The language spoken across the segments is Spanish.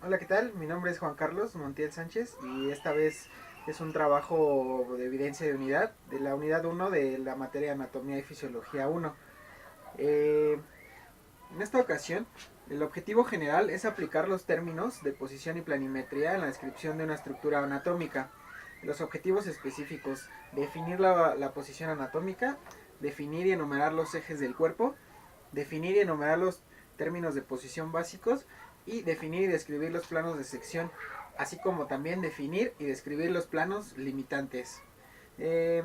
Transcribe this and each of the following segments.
Hola, ¿qué tal? Mi nombre es Juan Carlos Montiel Sánchez y esta vez es un trabajo de evidencia de unidad, de la unidad uno de la materia Anatomía y Fisiología uno. Eh, en esta ocasión, el objetivo general es aplicar los términos de posición y planimetría en la descripción de una estructura anatómica. Los objetivos específicos: definir la posición anatómica, definir y enumerar los ejes del cuerpo, definir y enumerar los términos de posición básicos y definir y describir los planos de sección, así como también definir y describir los planos limitantes. Eh,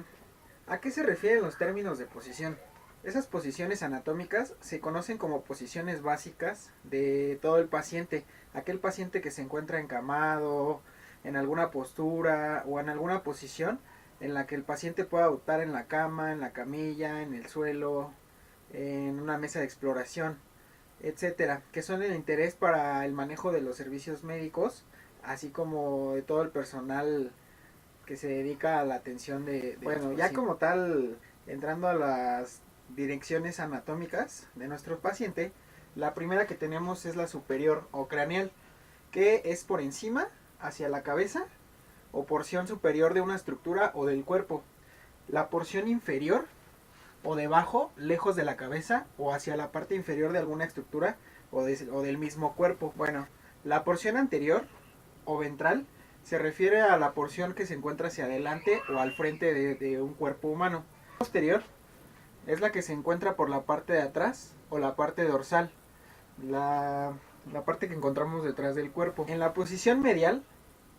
¿A qué se refieren los términos de posición? Esas posiciones anatómicas se conocen como posiciones básicas de todo el paciente. Aquel paciente que se encuentra encamado, en alguna postura o en alguna posición en la que el paciente pueda adoptar en la cama, en la camilla, en el suelo, en una mesa de exploración, etcétera, que son de interés para el manejo de los servicios médicos, así como de todo el personal que se dedica a la atención de bueno, ya como tal, entrando a las direcciones anatómicas de nuestro paciente, la primera que tenemos es la superior o craneal, que es por encima hacia la cabeza o porción superior de una estructura o del cuerpo. La porción inferior o debajo, lejos de la cabeza o hacia la parte inferior de alguna estructura o del mismo cuerpo. Bueno, la porción anterior o ventral se refiere a la porción que se encuentra hacia adelante o al frente de un cuerpo humano. La posterior es la que se encuentra por la parte de atrás o la parte dorsal, la, la parte que encontramos detrás del cuerpo. En la posición medial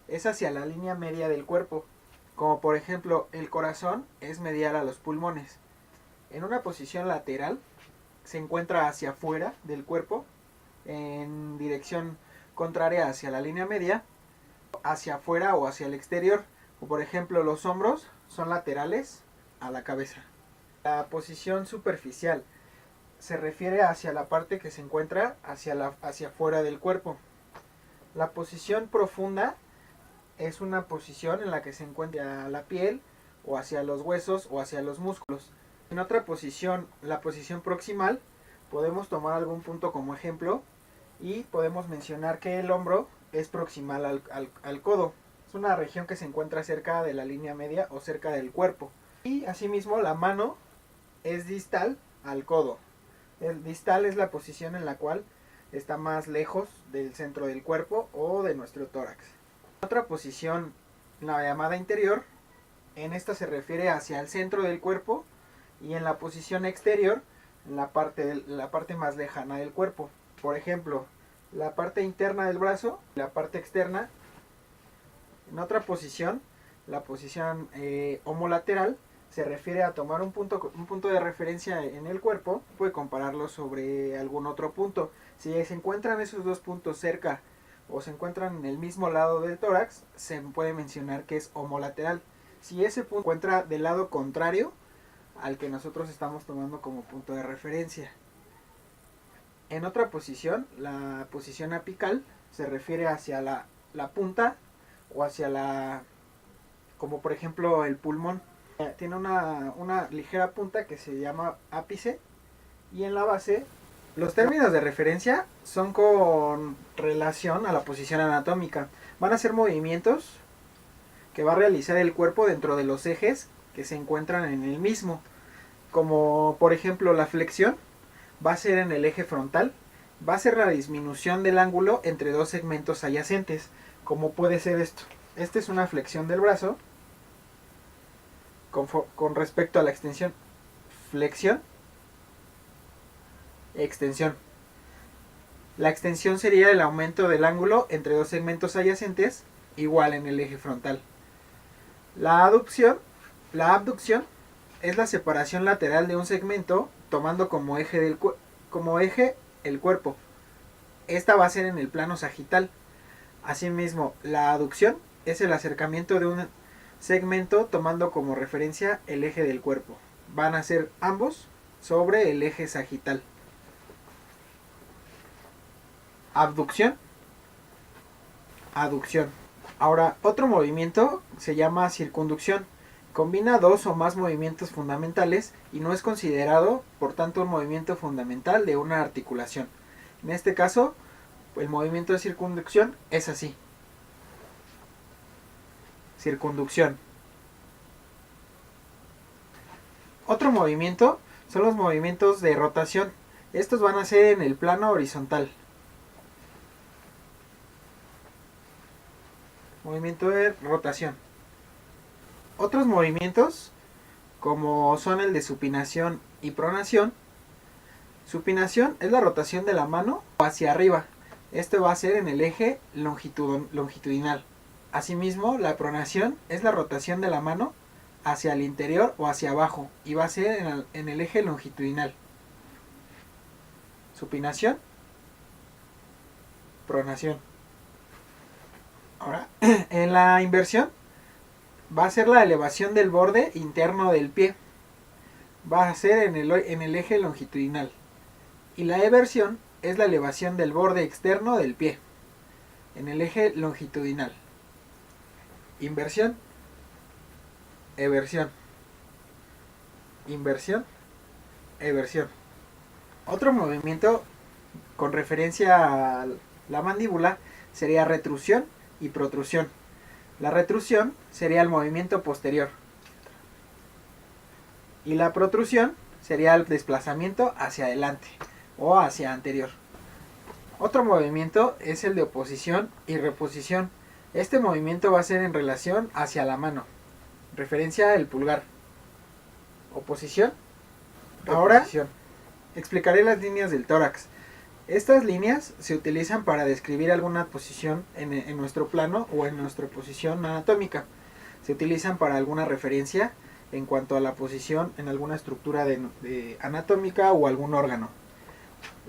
es hacia la línea media del cuerpo, como por ejemplo el corazón es medial a los pulmones. En una posición lateral se encuentra hacia afuera del cuerpo, en dirección contraria hacia la línea media, hacia afuera o hacia el exterior. O por ejemplo, los hombros son laterales a la cabeza. La posición superficial se refiere hacia la parte que se encuentra hacia afuera del cuerpo. La posición profunda es una posición en la que se encuentra la piel o hacia los huesos o hacia los músculos. En otra posición, la posición proximal, podemos tomar algún punto como ejemplo y podemos mencionar que el hombro es proximal al codo. Es una región que se encuentra cerca de la línea media o cerca del cuerpo. Y asimismo la mano es distal al codo. El distal es la posición en la cual está más lejos del centro del cuerpo o de nuestro tórax. Otra posición, la llamada interior, en esta se refiere hacia el centro del cuerpo, y en la posición exterior, la parte más lejana del cuerpo. Por ejemplo, la parte interna del brazo, la parte externa. En otra posición, la posición homolateral, se refiere a tomar un punto de referencia en el cuerpo, puede compararlo sobre algún otro punto. Si se encuentran esos dos puntos cerca o se encuentran en el mismo lado del tórax, se puede mencionar que es homolateral. Si ese punto se encuentra del lado contrario al que nosotros estamos tomando como punto de referencia. En otra posición, la posición apical, se refiere hacia la punta o hacia como por ejemplo el pulmón. Tiene una ligera punta que se llama ápice, y en la base los términos de referencia son con relación a la posición anatómica. Van a ser movimientos que va a realizar el cuerpo dentro de los ejes que se encuentran en el mismo. Como por ejemplo la flexión va a ser en el eje frontal, va a ser la disminución del ángulo entre dos segmentos adyacentes, como puede ser esto. Esta es una flexión del brazo con respecto a la extensión. Flexión, extensión. La extensión sería el aumento del ángulo entre dos segmentos adyacentes, igual en el eje frontal. La abducción es la separación lateral de un segmento tomando como eje el cuerpo. Esta va a ser en el plano sagital. Asimismo, la aducción es el acercamiento de un segmento tomando como referencia el eje del cuerpo. Van a ser ambos sobre el eje sagital. Abducción, aducción. Ahora, otro movimiento se llama circunducción. Combina dos o más movimientos fundamentales y no es considerado, por tanto, un movimiento fundamental de una articulación. En este caso, El movimiento de circunducción es así. Circunducción. Otro movimiento son los movimientos de rotación. Estos van a ser en el plano horizontal. Movimiento de rotación. Otros movimientos, como son el de supinación y pronación. Supinación es la rotación de la mano hacia arriba. Esto va a ser en el eje longitudinal. Asimismo, la pronación es la rotación de la mano hacia el interior o hacia abajo y va a ser en el eje longitudinal. Supinación, pronación. Ahora, en la inversión va a ser la elevación del borde interno del pie. Va a ser en el eje longitudinal. Y la eversión es la elevación del borde externo del pie, en el eje longitudinal. Inversión, eversión. Inversión, eversión. Otro movimiento con referencia a la mandíbula sería retrusión y protrusión. La retrusión sería el movimiento posterior y la protrusión sería el desplazamiento hacia adelante o hacia anterior. Otro movimiento es el de oposición y reposición. Este movimiento va a ser en relación hacia la mano, referencia al pulgar. Oposición, reposición. Ahora explicaré las líneas del tórax. Estas líneas se utilizan para describir alguna posición en nuestro plano o en nuestra posición anatómica. Se utilizan para alguna referencia en cuanto a la posición en alguna estructura anatómica o algún órgano.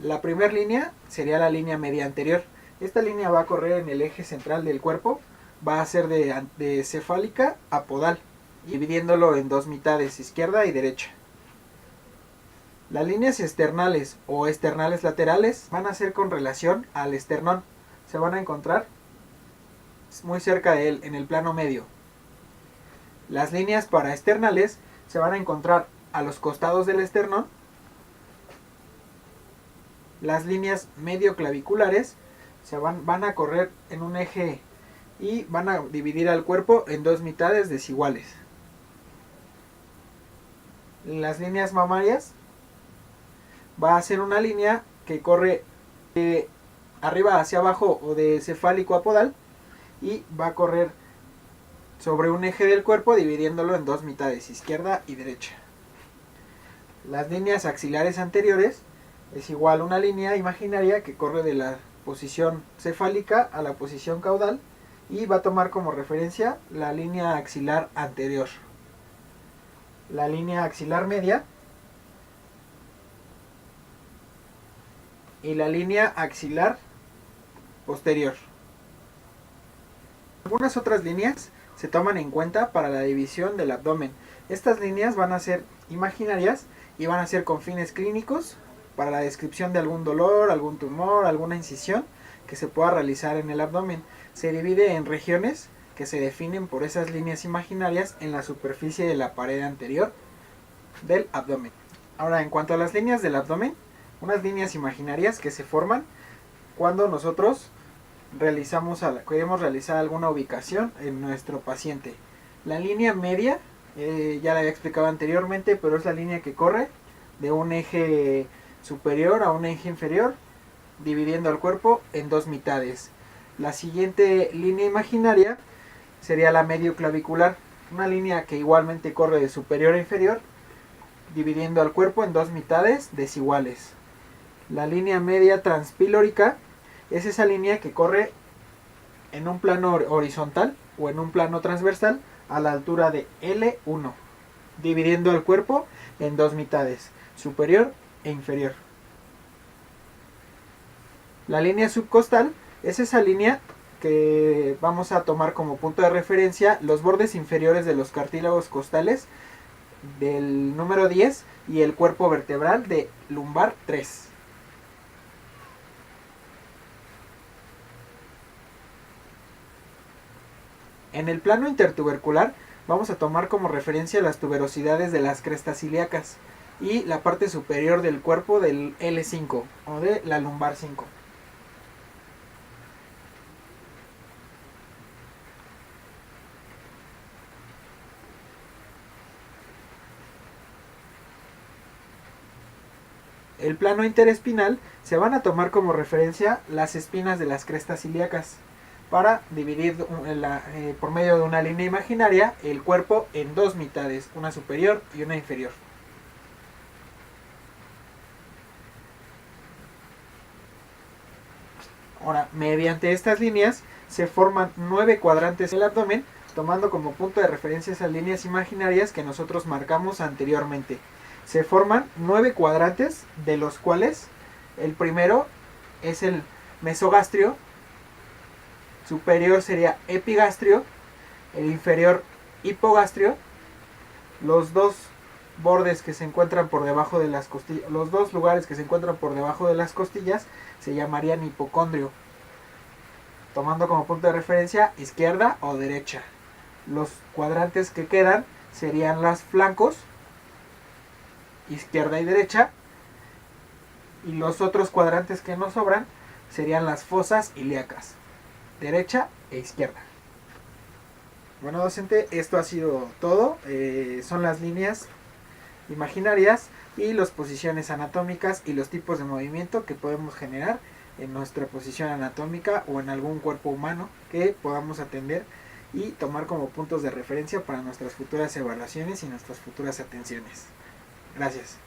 La primera línea sería la línea media anterior. Esta línea va a correr en el eje central del cuerpo, va a ser de cefálica a podal, dividiéndolo en dos mitades, izquierda y derecha. Las líneas externales o externales laterales van a ser con relación al esternón. Se van a encontrar muy cerca de él, en el plano medio. Las líneas paraesternales se van a encontrar a los costados del esternón. Las líneas medioclaviculares van a correr en un eje y van a dividir al cuerpo en dos mitades desiguales. Las líneas mamarias va a ser una línea que corre de arriba hacia abajo o de cefálico a podal y va a correr sobre un eje del cuerpo dividiéndolo en dos mitades, izquierda y derecha. Las líneas axilares anteriores es igual a una línea imaginaria que corre de la posición cefálica a la posición caudal y va a tomar como referencia la línea axilar anterior. La línea axilar media y la línea axilar posterior. Algunas otras líneas se toman en cuenta para la división del abdomen. Estas líneas van a ser imaginarias y van a ser con fines clínicos para la descripción de algún dolor, algún tumor, alguna incisión que se pueda realizar en el abdomen. Se divide en regiones que se definen por esas líneas imaginarias en la superficie de la pared anterior del abdomen. Ahora, en cuanto a las líneas del abdomen, unas líneas imaginarias que se forman cuando nosotros queremos realizar alguna ubicación en nuestro paciente. La línea media, ya la había explicado anteriormente, pero es la línea que corre de un eje superior a un eje inferior, dividiendo al cuerpo en dos mitades. La siguiente línea imaginaria sería la medioclavicular, una línea que igualmente corre de superior a inferior, dividiendo al cuerpo en dos mitades desiguales. La línea media transpilórica es esa línea que corre en un plano horizontal o en un plano transversal a la altura de L1, dividiendo el cuerpo en dos mitades, superior e inferior. La línea subcostal es esa línea que vamos a tomar como punto de referencia los bordes inferiores de los cartílagos costales del número 10 y el cuerpo vertebral de lumbar 3. En el plano intertubercular vamos a tomar como referencia las tuberosidades de las crestas ilíacas y la parte superior del cuerpo del L5 o de la lumbar 5. el plano interespinal se van a tomar como referencia las espinas de las crestas ilíacas para dividir por medio de una línea imaginaria el cuerpo en dos mitades, una superior y una inferior. Ahora, mediante estas líneas se forman 9 cuadrantes del abdomen, tomando como punto de referencia esas líneas imaginarias que nosotros marcamos anteriormente. Se forman 9 cuadrantes, de los cuales el primero es el mesogastrio, superior sería epigastrio, el inferior hipogastrio, los dos bordes que se encuentran por debajo de las costillas, los dos lugares que se encuentran por debajo de las costillas se llamarían hipocondrio, tomando como punto de referencia izquierda o derecha. Los cuadrantes que quedan serían los flancos, izquierda y derecha, y los otros cuadrantes que nos sobran serían las fosas ilíacas, derecha e izquierda. Bueno, docente, esto ha sido todo. Son las líneas imaginarias y las posiciones anatómicas y los tipos de movimiento que podemos generar en nuestra posición anatómica o en algún cuerpo humano que podamos atender y tomar como puntos de referencia para nuestras futuras evaluaciones y nuestras futuras atenciones. Gracias.